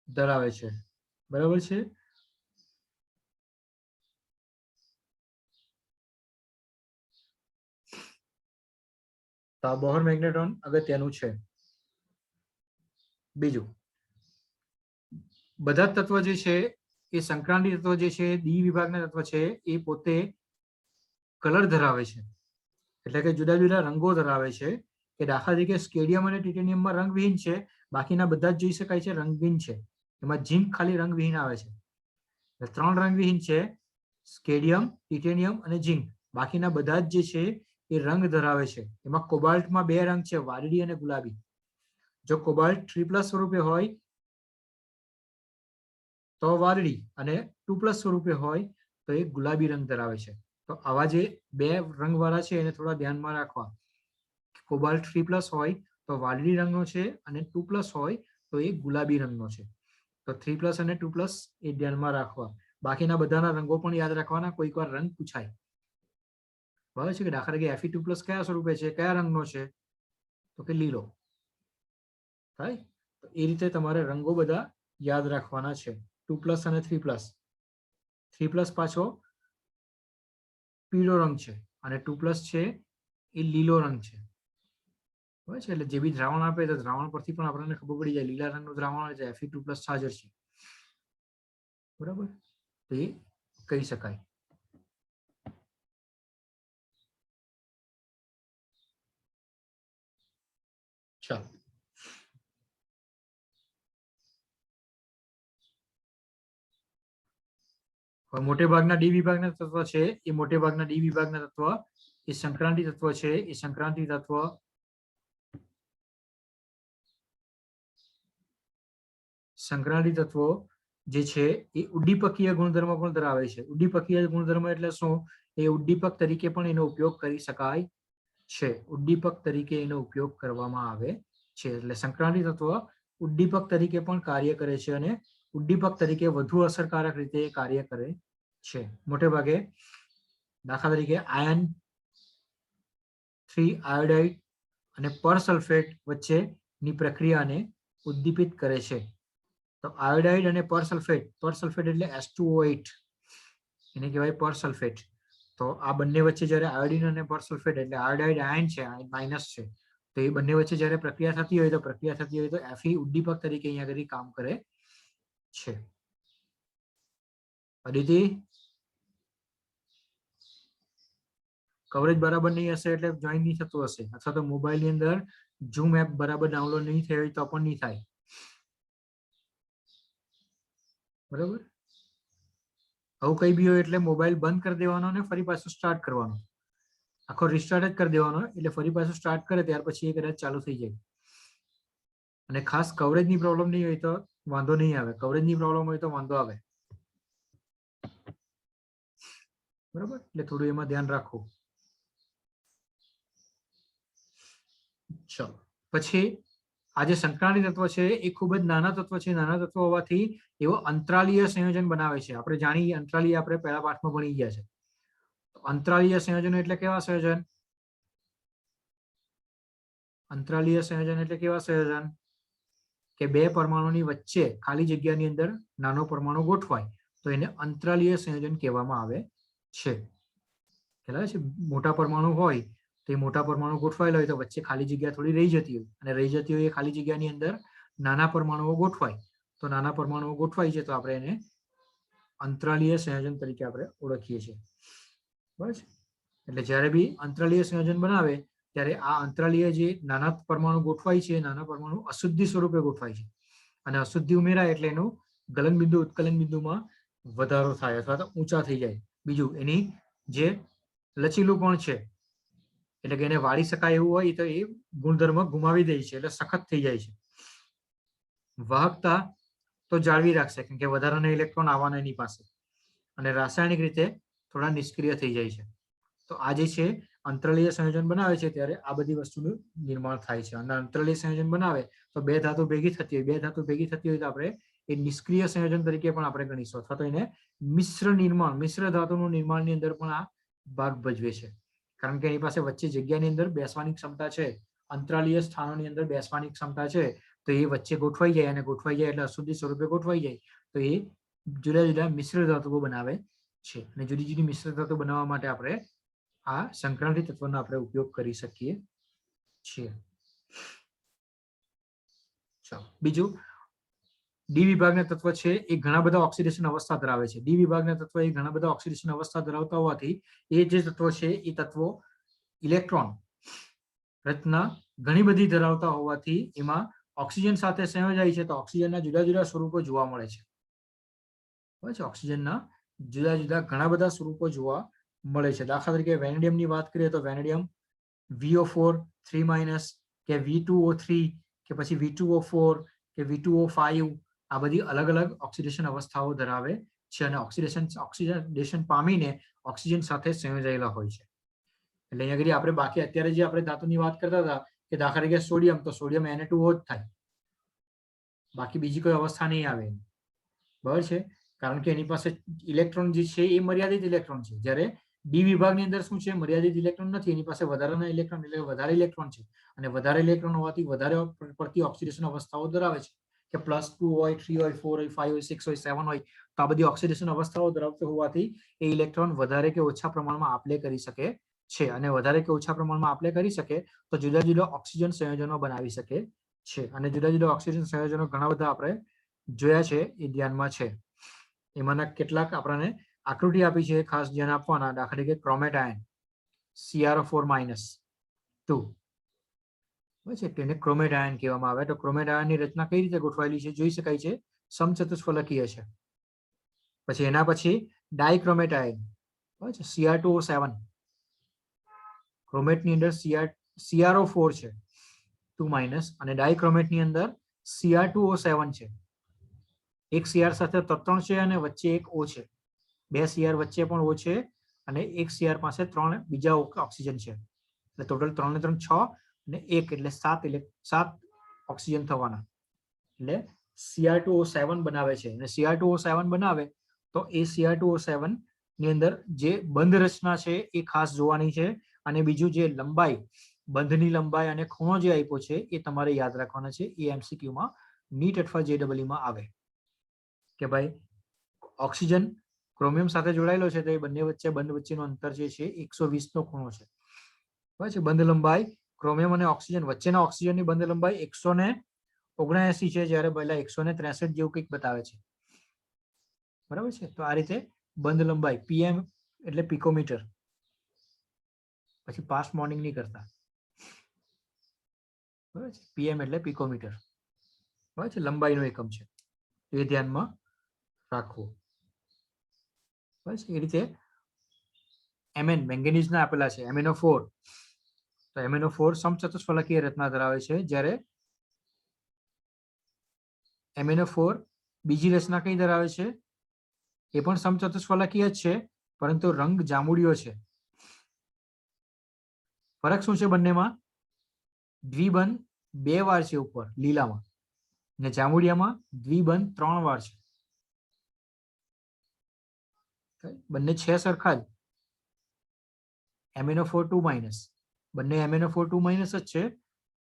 ધરાવે છે. બરાબર છે. તો આ બોહર મેગ્નેટ્રોન અગત્યનું છે. બીજું, બધા તત્વ જે છે એ સંક્રાંતિ તત્વ જે છે ડી વિભાગના તત્વ છે એ પોતે કલર ધરાવે છે, એટલે કે જુદા જુદા રંગો ધરાવે છે. કે દાખલા તરીકે સ્કેડિયમ અને ટિટેનિયમમાં રંગવિહીન છે, બાકીના બધા જ જોઈ શકાય છે રંગવિહીન છે. એમાં ઝિંક ખાલી રંગવિહીન આવે છે. ત્રણ રંગવિહીન છે, સ્કેડિયમ, ટિટેનિયમ અને ઝિંક. બાકીના બધા જ જે છે એ રંગ ધરાવે છે. એમાં કોબાલ્ટમાં બે રંગ છે, વાદળી અને ગુલાબી. જો કોબાલ્ટ 3+ સ્વરૂપે હોય તો વાદળી અને 2+ સ્વરૂપે હોય તો એ ગુલાબી રંગ ધરાવે છે. તો આવા જે બે રંગવાળા છે એને થોડા ધ્યાનમાં રાખવા. કોબાલ્ટ 3+ હોય તો વાદળી રંગનો છે અને 2+ હોય તો એ ગુલાબી રંગનો છે. તો 3+ અને 2+ એ ધ્યાનમાં રાખવા. બાકીના બધાના રંગો પણ યાદ રાખવાના, કોઈક વાર રંગ પૂછાય. બરાબર છે કે દાખલા તરીકે Fe2+ કયા સ્વરૂપે છે, કયા રંગનો છે, તો કે લીલો. થાય તો એ રીતે તમારે રંગો બધા યાદ રાખવાના છે. 2+ અને 3+. 3+ પાછો પીળો રંગ છે અને 2+ છે એ લીલો રંગ છે. બરાબર છે, એટલે જે બી દ્રાવણ આપે તો દ્રાવણ પરથી પણ આપણને ખબર પડી જાય લીલા રંગનું દ્રાવણ હોય તો Fe2+ હાજર છે. બરાબર, તો એ કહી શકાય. ચાલો, મોટે ભાગના ડી વિભાગના તત્વ છે એ મોટે ભાગના ડી વિભાગના તત્વ એ સંક્રાંતિ તત્વ છે. એ સંક્રાંતિ તત્વ જે છે એ ઉદ્દીપકીય ગુણધર્મ પણ ધરાવે છે. ઉદ્દીપકીય ગુણધર્મ એટલે શું? એ ઉદ્દીપક તરીકે પણ એનો ઉપયોગ કરી શકાય છે. ઉદ્દીપક તરીકે એનો ઉપયોગ કરવામાં આવે છે. એટલે સંક્રાંતિ તત્વ ઉદ્દીપક તરીકે પણ કાર્ય કરે છે અને ઉદ્દીપક તરીકે વધુ અસરકારક રીતે કાર્ય કરે છે. મોટે ભાગે દાખલા તરીકે આયન 3 આયોડાઇડ અને પરસલ્ફેટ વચ્ચેની પ્રક્રિયાને ઉદ્દીપિત કરે છે. તો આયોડાઇડ અને પરસલ્ફેટ એટલે H2O8 એને કહેવાય પરસલ્ફેટ. તો આ બંને વચ્ચે જ્યારે આયોડિન અને પરસલ્ફેટ એટલે આયોડાઇડ આયન છે, માઇનસ છે, તો એ બંને વચ્ચે જ્યારે પ્રક્રિયા થતી હોય તો Fe ઉદ્દીપક તરીકે અહીંયા આગળ કામ કરે છે. અદિતિ, કવરેજ બરાબર નહીં હશે એટલે જોઈન નહીં થતું હશે, અથવા તો મોબાઈલની અંદર ઝૂમ એપ બરાબર ડાઉનલોડ નહીં થઈ હોય તો પણ નહીં થાય. બરાબર, આવું કઈ બી હોય એટલે મોબાઈલ બંધ કરી દેવાનો ને ફરી પાછું સ્ટાર્ટ કરવાનો. આખો રિસ્ટાર્ટ જ કરી દેવાનો, એટલે ફરી પાછું સ્ટાર્ટ કરે ત્યાર પછી એ કદાચ ચાલુ થઈ જાય. અને ખાસ કવરેજની પ્રોબ્લેમ નહીં હોય તો વાંધો નહીં આવે, કવરેજની પ્રોબ્લેમ હોય તો વાંધો આવે. બરાબર, એટલે થોડું એમાં ધ્યાન રાખવું. ચલો, પછી આ જે સંક્રાંતિ તત્વ છે એ ખૂબ જ નાના તત્વ છે. નાના તત્વ હોવાથી એવો અંતરાલીય સંયોજન બનાવે છે. આપણે જાણીએ અંતરાલીય, આપણે પહેલા પાઠમાં ભણી ગયા છે. અંતરાલીય સંયોજન એટલે કેવા સંયોજન? અંતરાલીય સંયોજન એટલે કેવા સંયોજન? કે બે પરમાણુની વચ્ચે ખાલી જગ્યાની અંદર નાનો પરમાણુ ગોઠવાય તો એને અંતરાલીય સંયોજન કહેવામાં આવે છે. ખ્યાલ છે? મોટા પરમાણુ હોય તો એ મોટા પરમાણુ ગોઠવાયેલા હોય તો વચ્ચે ખાલી જગ્યા થોડી રહી જતી હોય, અને રહી જતી હોય એ ખાલી જગ્યાની અંદર નાના પરમાણુઓ ગોઠવાય, તો નાના પરમાણુઓ ગોઠવાય છે તો આપણે એને અંતરાલીય સંયોજન તરીકે આપણે ઓળખીએ છીએ. બરાબર છે, એટલે જ્યારે બી અંતરાલીય સંયોજન બનાવે ત્યારે આ અંતરાલીય જે નાના પરમાણુ ગોઠવાય છે, નાના પરમાણુ અશુદ્ધિ સ્વરૂપે ગોઠવાય છે, અને અશુદ્ધિ ઉમેરાય એટલે એનું ગલન બિંદુ ઉત્કલન બિંદુમાં વધારો થાય અથવા તો ઊંચા થઈ જાય. બીજું, એની જે લચીલું પણ છે એટલે કે એને વાળી શકાય એવું હોય તો એ ગુણધર્મ ગુમાવી દે છે, એટલે સખત થઈ જાય છે. વાહકતા તો જાળવી રાખશે કેમ કે વધારાના ઇલેક્ટ્રોન આવવાના એની પાસે, અને રાસાયણિક રીતે થોડા નિષ્ક્રિય થઈ જાય છે. તો આ જે છે અંતરાલીય સંયોજન બનાવે છે ત્યારે આ બધી વસ્તુનું નિર્માણ થાય છે. અને અંતરાલીય સંયોજન બનાવે તો બે ધાતુ ભેગી થતી હોય, બે ધાતુ ભેગી થતી હોય તો આપણે એ નિષ્ક્રિય સંયોજન તરીકે પણ આપણે ગણીશું, અથવા તો એને મિશ્ર ધાતુનું નિર્માણની અંદર પણ આ ભાગ ભજવે છે. કારણ કે એની પાસે વચ્ચે જગ્યાની અંદર બેસવાની ક્ષમતા છે, અંતરાલીય સ્થાનોની અંદર બેસવાની ક્ષમતા છે, તો એ વચ્ચે ગોઠવાઈ જાય, અને ગોઠવાઈ જાય એટલે અશુદ્ધિ સ્વરૂપે ગોઠવાઈ જાય તો એ જુદા જુદા મિશ્ર ધાતુઓ બનાવે છે. અને જુદી જુદી મિશ્ર ધાતુ બનાવવા માટે આપણે આ સંક્રાંતિ તત્વનો આપણે ઉપયોગ કરી શકીએ છીએ. ચાલો, બીજું ડી વિભાગના તત્વ છે એ ઘણા બધા ઓક્સિડેશન અવસ્થા ધરાવે છે. ડી વિભાગના તત્વ એ ઘણા બધા ઓક્સિડેશન અવસ્થા ધરાવતા હોવાથી એ જે તત્વો છે એ તત્વો ઇલેક્ટ્રોન રચના ઘણી બધી ધરાવતા હોવાથી એમાં ઓક્સિજન સાથે સંયોજાય છે તો ઓક્સિજનના જુદા જુદા સ્વરૂપો જોવા મળે છે. બરાબર છે, ઓક્સિજનના જુદા જુદા ઘણા બધા સ્વરૂપો જોવા મળે છે. દાખલા તરીકે વેનેડિયમની વાત કરીએ તો વેનેડિયમ VO4 3- કે V2O3 કે પછી V2O4 કે V2O5 આ બધી અલગ અલગ ઓક્સિડેશન અવસ્થાઓ ધરાવે છે અને ઓક્સિડેશન પામીને ઓક્સિજન સાથે સંયોજાયેલા હોય છે. એટલે અહીંયા આગળ આપણે બાકી અત્યારે જે આપણે ધાતુની વાત કરતા હતા કે દાખલા તરીકે સોડિયમ, તો સોડિયમ Na2O જ થાય, બાકી બીજી કોઈ અવસ્થા નહીં આવે. બરાબર છે, કારણ કે એની પાસે ઇલેક્ટ્રોન જે છે એ મર્યાદિત ઇલેક્ટ્રોન છે. જ્યારે ડી વિભાગની અંદર શું છે, મર્યાદિત ઇલેક્ટ્રોન નથી, એની પાસે વધારાના ઇલેક્ટ્રોન એટલે વધારે ઇલેક્ટ્રોન છે અને વધારે ઇલેક્ટ્રોન હોવાથી વધારે પડતી ઓક્સિડેશન અવસ્થાઓ ધરાવે છે કે +2 હોય, 3 હોય, 4 હોય, 5 હોય, 6 હોય, 7 હોય. તો આ બધી ઓક્સિડેશન અવસ્થાઓ ધરાવતી હોવાથી એ ઇલેક્ટ્રોન વધારે કે ઓછા પ્રમાણમાં આપલે કરી શકે છે અને વધારે કે ઓછા પ્રમાણમાં આપલે કરી શકે તો જુદા જુદા ઓક્સિજન સંયોજનો બનાવી શકે છે. અને જુદા જુદા ઓક્સિજન સંયોજનો ઘણા બધા આપણે જોયા છે, એ ધ્યાનમાં છે. એમાંના કેટલાક આપણને આકૃતિ આપી છે, ખાસ ધ્યાન આપવાના. દાખલા તરીકે ક્રોમેટ આયન CrO4-2 છે, તેને ક્રોમેટ આયન કહેવામાં આવે. તો ક્રોમેટ આયનની રચના કઈ રીતે ગોઠવાયેલી છે જોઈ શકાય છે, સમચતુષ્ફલકીય છે. પછી એના પછી ડાયક્રોમેટ આયન છે, Cr2O7. ક્રોમેટની અંદર CrO4 છે 2- અને ડાયક્રોમેટની અંદર Cr2O7 છે. એક Cr સાથે 3 છે અને વચ્ચે એક O છે. 2 Cr વચ્ચે પણ O છે અને એક Cr પાસે 3 બીજા ઓક્સિજન છે. એટલે ટોટલ 3 ને 3 6 અને 1 એટલે 7 ઓક્સિજન થવાના. એટલે Cr2O7 બનાવે છે. અને Cr2O7 બનાવે તો એ Cr2O7 ની અંદર જે બંધ રચના છે એ ખાસ જોવાની છે. અને બીજું જે લંબાઈ, બંધની લંબાઈ અને ખૂણો જે આપ્યો છે એ તમારે યાદ રાખવાના છે. એ MCQ માં નીટ અથવા JEE માં આવે કે ભાઈ ઓક્સિજન ક્રોમિયમ સાથે જોડાયેલો છે તો એ બંધ વચ્ચેનું અંતર જે છે 120 નો ખૂણો છે. બરાબર છે. બંધ લંબાઈ ક્રોમિયમ અને ઓક્સિજન વચ્ચેના ઓક્સિજનની બંધ લંબાઈ 179 છે, જ્યારે પહેલા 163 જેવું કંઈક બતાવે છે. બરાબર છે. તો આ રીતે બંધ લંબાઈ PM એટલે પિકોમીટર, પછી પાસ્ટ મોર્નિંગ નહીં કરતા. બરાબર છે. PM એટલે પિકોમીટર. બરાબર છે, લંબાઈનો એકમ છે, એ ધ્યાનમાં રાખવું. બસ એ રીતે Mn મેંગેનીઝના આપેલા છે MnO4. તો MnO4 સમચતુષ્ફલકીય રચના ધરાવે છે, જ્યારે MnO4 બીજી રચના કઈ ધરાવે છે, એ પણ સમચતુષ્ફલકીય જ છે, પરંતુ રંગ જાંબુડિયો છે. ફરક શું છે બંનેમાં? દ્વિબંધ 2 વાર છે ઉપર લીલામાં, અને જાંબુડિયામાં દ્વિબંધ 3 વાર છે. બંને છે સરખા જ, MnO4 2-, બંને MnO4 2- જ છે.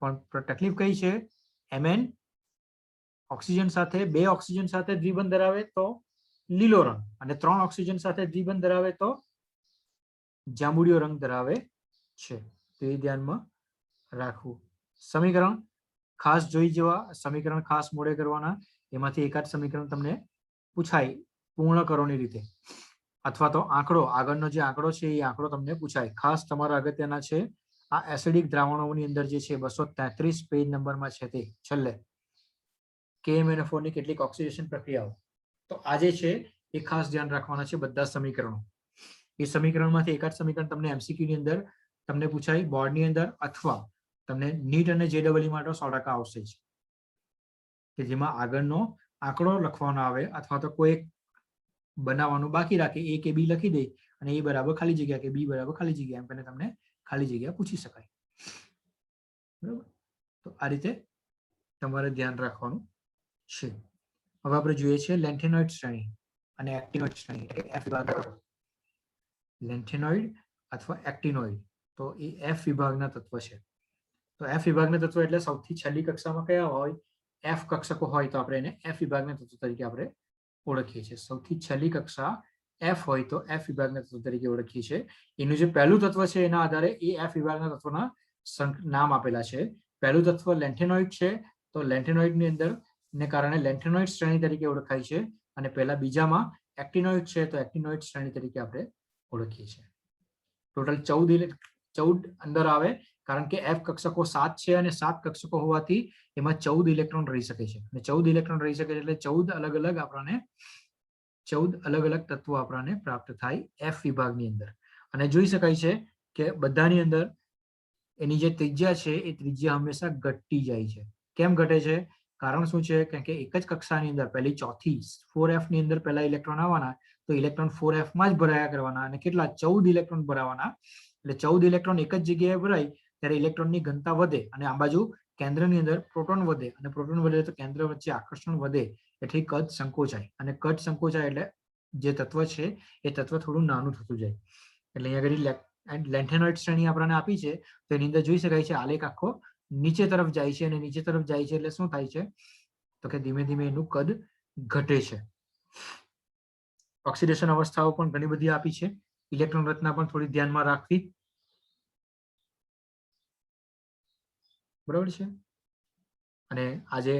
પણ તકલીફ કઈ છે? Mn ઓક્સિજન સાથે 2 ઓક્સિજન સાથે દ્વિબંધ ધરાવે તો લીલો રંગ, અને 3 ઓક્સિજન સાથે દ્વિબંધ ધરાવે તો જાંબુડિયો રંગ ધરાવે છે. તો એ ધ્યાનમાં રાખવું. સમીકરણ ખાસ જોઈ જવા, સમીકરણ ખાસ મોડે કરવાના. એમાંથી એકાદ સમીકરણ તમને પૂછાય પૂર્ણ કરોની રીતે, અથવા તો આંકડો, આગળનો જે આંકડો છે એ આંકડો તમને પૂછાય. ખાસ તમારા અગત્યના છે આ એસિડિક દ્રાવણોની અંદર જે છે 233 પેજ નંબરમાં છે તે છેલ્લે KMnO4 ની કેટલીક ઓક્સિડેશન પ્રક્રિયાઓ. તો આ જે છે એ ખાસ ધ્યાન રાખવાના છે બધા સમીકરણો. એ સમીકરણમાંથી એકાદ સમીકરણ તમને MCQ ની અંદર તમને પૂછાય બોર્ડની અંદર, અથવા તમને નીટ અને JEE માટે 100% આવશે જ, કે જેમાં આગળનો આંકડો લખવાનો આવે અથવા તો કોઈ બનાવવાનું બાકી રાખે, A કે B લખી દે અને A બરાબર ખાલી જગ્યા કે B બરાબર ખાલી જગ્યા, એમ કરીને તમને ખાલી જગ્યા પૂછી શકાય. બરાબર. તો આ રીતે તમારે ધ્યાન રાખવાનું છે. હવે આપણે જોઈએ છીએ લેન્થેનોઇડ શ્રેણી અને એક્ટિનોઇડ શ્રેણી, F વિભાગ. લેન્થેનોઇડ અથવા એક્ટિનોઇડ તો એ F વિભાગના તત્વ છે. તો F વિભાગના તત્વ એટલે સૌથી છેલ્લી કક્ષામાં કયા હોય? F કક્ષકો હોય તો આપણે એને F વિભાગના તત્વ તરીકે આપણે ઓળખીએ છીએ. સૌથી છેલ્લી કક્ષા F હોય તો F વિભાગના તત્વ તરીકે ઓળખીએ છીએ. એનું જે પહેલું તત્વ છે એના આધારે એ F વિભાગના તત્વના નામ આપેલા છે. પહેલું તત્વ લેન્થેનોઇડ છે, તો લેન્થેનોઇડની અંદર ને કારણે લેન્થેનોઇડ શ્રેણી તરીકે ઓળખાય છે અને પહેલા બીજામાં એક્ટિનોઇડ છે તો એક્ટિનોઇડ શ્રેણી તરીકે આપણે ઓળખીએ છીએ. ટોટલ 14 અંદર આવે કારણ કે F કક્ષકો 7 છે અને 7 કક્ષકો હોવાથી એમાં 14 ઇલેક્ટ્રોન રહી શકે છે અને 14 ઇલેક્ટ્રોન રહી શકે છે એટલે 14 અલગ અલગ તત્વો આપણને પ્રાપ્ત થાય F વિભાગની અંદર. અને જોઈ શકાય છે કે બધાની અંદર એની જે ત્રિજ્યા છે એ ત્રિજ્યા હંમેશા ઘટતી જાય છે. કેમ ઘટે છે? કારણ શું છે? કારણ કે એક જ કક્ષાની અંદર પહેલી ચોથી 4f ની અંદર પહેલા ઇલેક્ટ્રોન આવવાના તો ઇલેક્ટ્રોન 4f માં જ ભરાયા કરવાના અને કેટલા 14 ઇલેક્ટ્રોન ભરાવાના. એટલે 14 ઇલેક્ટ્રોન એક જ જગ્યાએ ભરાય ત્યારે ઇલેક્ટ્રોનની ઘનતા વધે અને આ બાજુ કેન્દ્રની અંદર પ્રોટોન વધે અને પ્રોટોન વધે તો કેન્દ્ર વચ્ચે આકર્ષણ વધે એટલે કદ સંકોચાય અને કદ સંકોચાય એટલે જે તત્વ છે એ તત્વ થોડું નાનું થતું જાય. એટલે અહીંયા આગળ લેન્થેનોઇડ શ્રેણી આપણને આપી છે તો એની અંદર જોઈ શકાય છે આલેખ આખો નીચે તરફ જાય છે અને નીચે તરફ જાય છે એટલે શું થાય છે તો કે ધીમે ધીમે એનું કદ ઘટે છે. ઓક્સિડેશન અવસ્થાઓ પણ ઘણી બધી આપી છે. ઇલેક્ટ્રોન રચના પણ થોડી ધ્યાનમાં રાખવી. બરાબર છે. અને આજે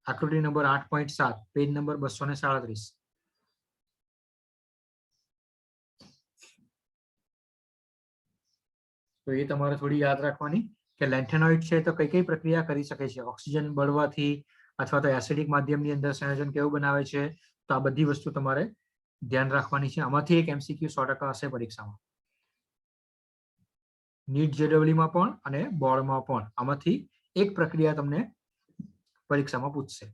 આકૃતિ નંબર 8.7 પેજ નંબર 237 તો એ તમારે થોડી યાદ રાખવાની કે લેન્થેનોઇડ છે તો કઈ કઈ પ્રક્રિયા કરી શકે છે. ઓક્સિજન બળવાથી અથવા તો એસિડિક માધ્યમની અંદર સંયોજન કેવું બનાવે છે તો આ બધી વસ્તુ તમારે ધ્યાન રાખવાની છે. આમાંથી એક MCQ 100% હશે પરીક્ષામાં. નીટ JEE માં પણ અને બોર્ડમાં પણ આમાંથી એક પ્રક્રિયા તમને પરીક્ષામાં પૂછશે.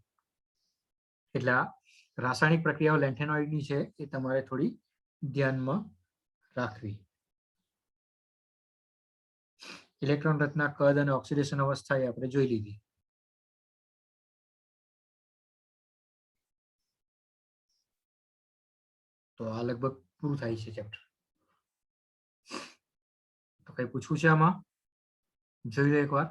એટલે આ રાસાયણિક પ્રક્રિયાઓ લેન્થેનોઇડની છે એ તમારે થોડી ધ્યાનમાં રાખવી. ઇલેક્ટ્રોન રચના, કદ અને ઓક્સિડેશન અવસ્થા એ આપણે જોઈ લીધી. તો આ લગભગ પૂરું થાય છે ચેપ્ટર. તો કઈ પૂછવું છે આમાં? જોઈ લો એકવાર.